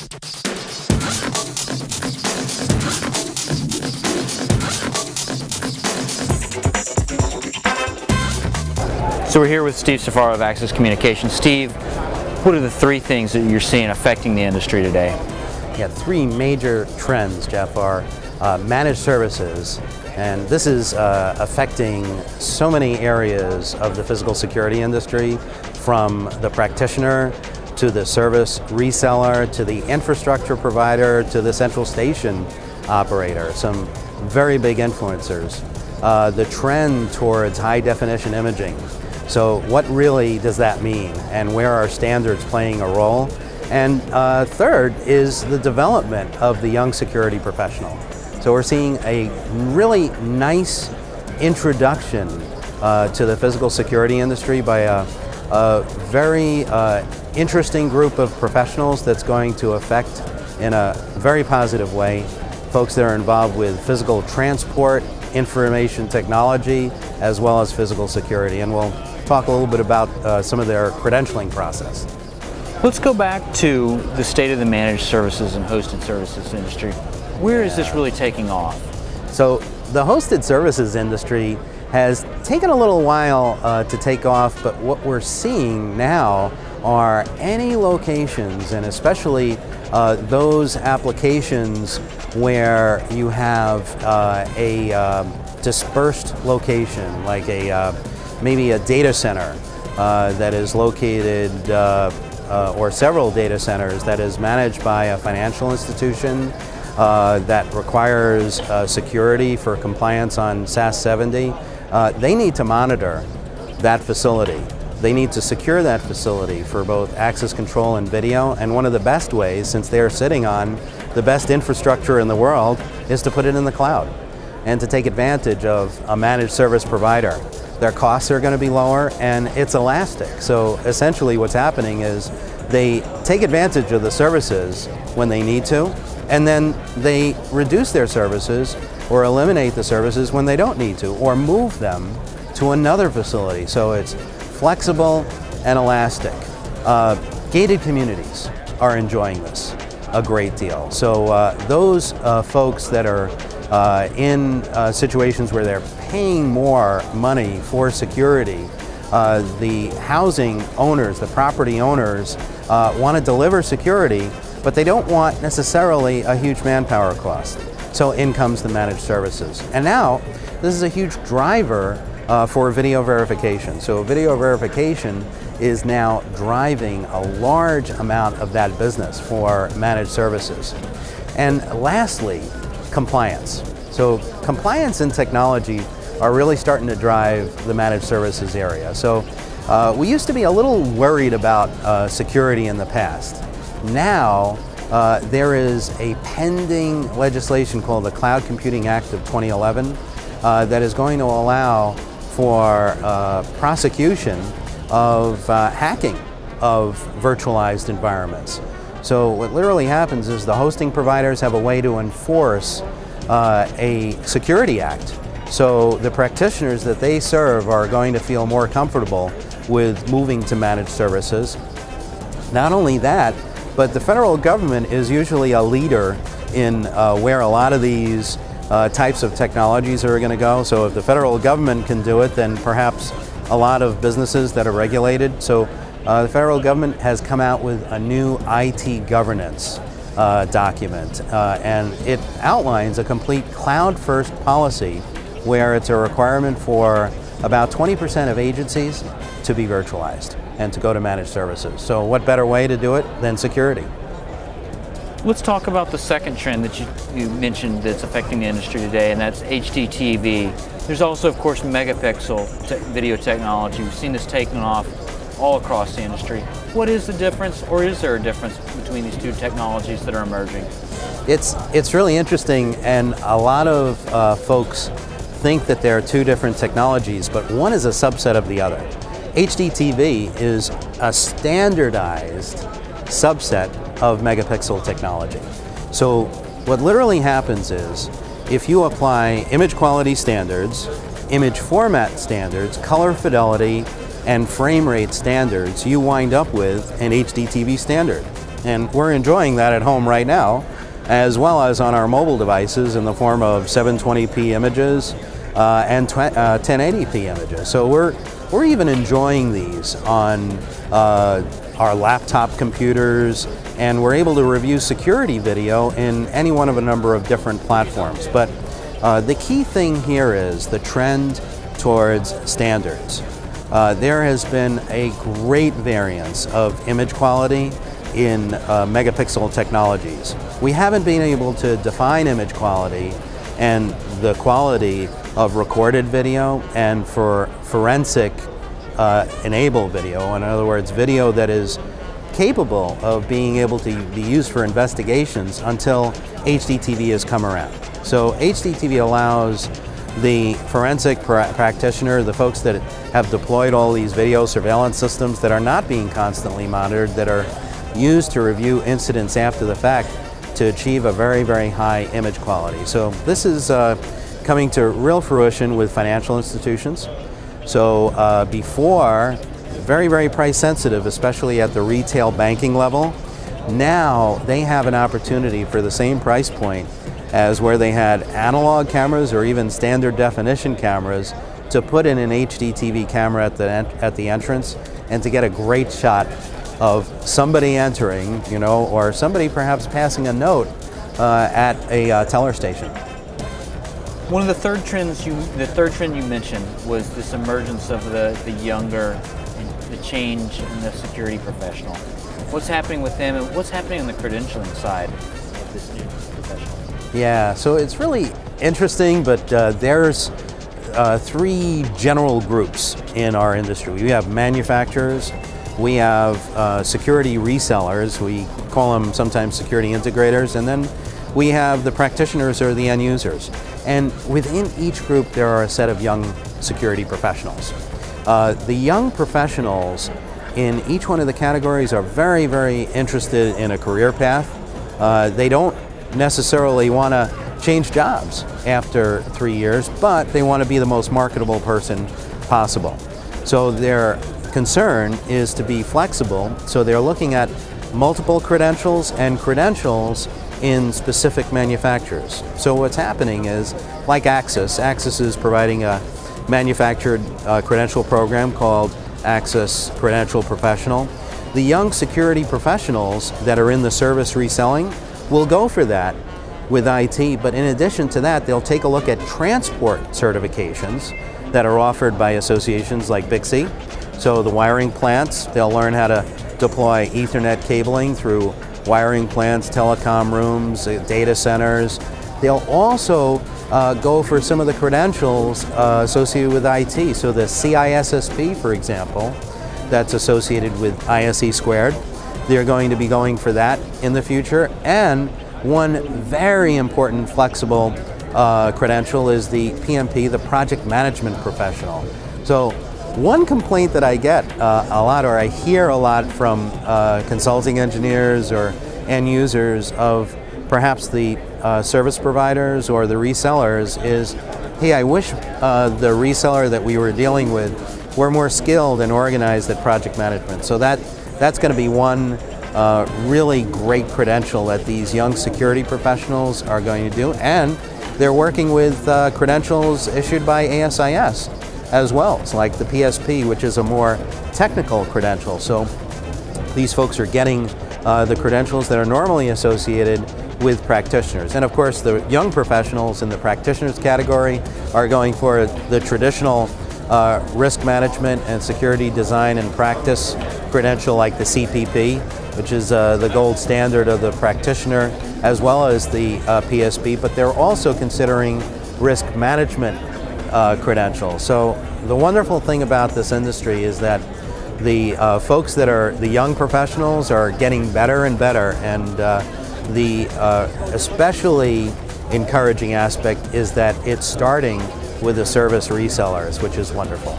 So we're here with Steve Surfaro of Access Communications. Steve, what are the three things that you're seeing affecting the industry today? Yeah, three major trends, Jeff, are managed services, and this is affecting so many areas of the physical security industry, from the practitioner to the service reseller to the infrastructure provider to the central station operator, some very big influencers. The trend towards high definition imaging. So what really does that mean, and where are standards playing a role? And third is the development of the young security professional. So we're seeing a really nice introduction to the physical security industry by a very interesting group of professionals that's going to affect in a very positive way folks that are involved with physical transport, information technology, as well as physical security. And we'll talk a little bit about some of their credentialing process. Let's go back to the state of the managed services and hosted services industry. Where is this really taking off? So the hosted services industry has taken a little while to take off, but what we're seeing now are any locations, and especially those applications where you have a dispersed location, like maybe a data center that is located, or several data centers that is managed by a financial institution that requires security for compliance on SAS 70. They need to monitor that facility. They need to secure that facility for both access control and video, and one of the best ways, since they are sitting on the best infrastructure in the world, is to put it in the cloud and to take advantage of a managed service provider. Their costs are going to be lower, and it's elastic. So essentially what's happening is they take advantage of the services when they need to, and then they reduce their services or eliminate the services when they don't need to, or move them to another facility. So it's flexible and elastic. Gated communities are enjoying this a great deal. So those folks that are in situations where they're paying more money for security, the housing owners, the property owners want to deliver security, but they don't want necessarily a huge manpower cost. So in comes the managed services. And now this is a huge driver for video verification. So video verification is now driving a large amount of that business for managed services. And lastly, compliance. So compliance and technology are really starting to drive the managed services area. So we used to be a little worried about security in the past. Now there is a pending legislation called the Cloud Computing Act of 2011 that is going to allow for prosecution of hacking of virtualized environments. So what literally happens is the hosting providers have a way to enforce a security act. So the practitioners that they serve are going to feel more comfortable with moving to managed services. Not only that, but the federal government is usually a leader in where a lot of these types of technologies are going to go. So if the federal government can do it, then perhaps a lot of businesses that are regulated. So the federal government has come out with a new IT governance document, and it outlines a complete cloud-first policy where it's a requirement for about 20% of agencies to be virtualized and to go to managed services. So what better way to do it than security? Let's talk about the second trend that you mentioned that's affecting the industry today, and that's HDTV. There's also, of course, megapixel video technology. We've seen this taking off all across the industry. What is the difference, or is there a difference between these two technologies that are emerging? It's really interesting, and a lot of folks think that there are two different technologies, but one is a subset of the other. HDTV is a standardized subset of megapixel technology. So what literally happens is, if you apply image quality standards, image format standards, color fidelity, and frame rate standards, you wind up with an HDTV standard. And we're enjoying that at home right now, as well as on our mobile devices in the form of 720p images and 1080p images. So we're even enjoying these on our laptop computers, and we're able to review security video in any one of a number of different platforms. But the key thing here is the trend towards standards. There has been a great variance of image quality in megapixel technologies. We haven't been able to define image quality and the quality of recorded video and for forensic enabled video, in other words, video that is capable of being able to be used for investigations until HDTV has come around. So HDTV allows the forensic practitioner, the folks that have deployed all these video surveillance systems that are not being constantly monitored, that are used to review incidents after the fact, to achieve a very, very high image quality. So this is coming to real fruition with financial institutions. So before, very, very price sensitive, especially at the retail banking level. Now they have an opportunity for the same price point as where they had analog cameras or even standard definition cameras to put in an HDTV camera at the entrance and to get a great shot of somebody entering, or somebody perhaps passing a note at a teller station. One of the third trend you mentioned was this emergence of the younger, the change in the security professional. What's happening with them, and what's happening on the credentialing side of this new professional? Yeah, so it's really interesting, but there's three general groups in our industry. We have manufacturers, we have security resellers, we call them sometimes security integrators, and then we have the practitioners or the end users. And within each group there are a set of young security professionals. The young professionals in each one of the categories are very, very interested in a career path. They don't necessarily want to change jobs after 3 years, but they want to be the most marketable person possible. So their concern is to be flexible, so they're looking at multiple credentials and credentials in specific manufacturers. So what's happening is, like Axis is providing a manufactured credential program called Axis Credential Professional. The young security professionals that are in the service reselling will go for that with IT, but in addition to that, they'll take a look at transport certifications that are offered by associations like Bixby. So the wiring plants, they'll learn how to deploy Ethernet cabling through wiring plants, telecom rooms, data centers. They'll also go for some of the credentials associated with IT. So the CISSP, for example, that's associated with ISE squared. They're going to be going for that in the future. And one very important flexible credential is the PMP, the Project Management Professional. So one complaint that I get a lot, or I hear a lot from consulting engineers or end users of perhaps the service providers or the resellers is, hey, I wish the reseller that we were dealing with were more skilled and organized at project management. So that's going to be one really great credential that these young security professionals are going to do. And they're working with credentials issued by ASIS as well. It's like the PSP, which is a more technical credential. So these folks are getting the credentials that are normally associated with practitioners. And of course, the young professionals in the practitioners category are going for the traditional risk management and security design and practice credential, like the CPP, which is the gold standard of the practitioner, as well as the PSP, but they're also considering risk management credentials. So the wonderful thing about this industry is that the folks that are the young professionals are getting better and better, and the especially encouraging aspect is that it's starting with the service resellers, which is wonderful.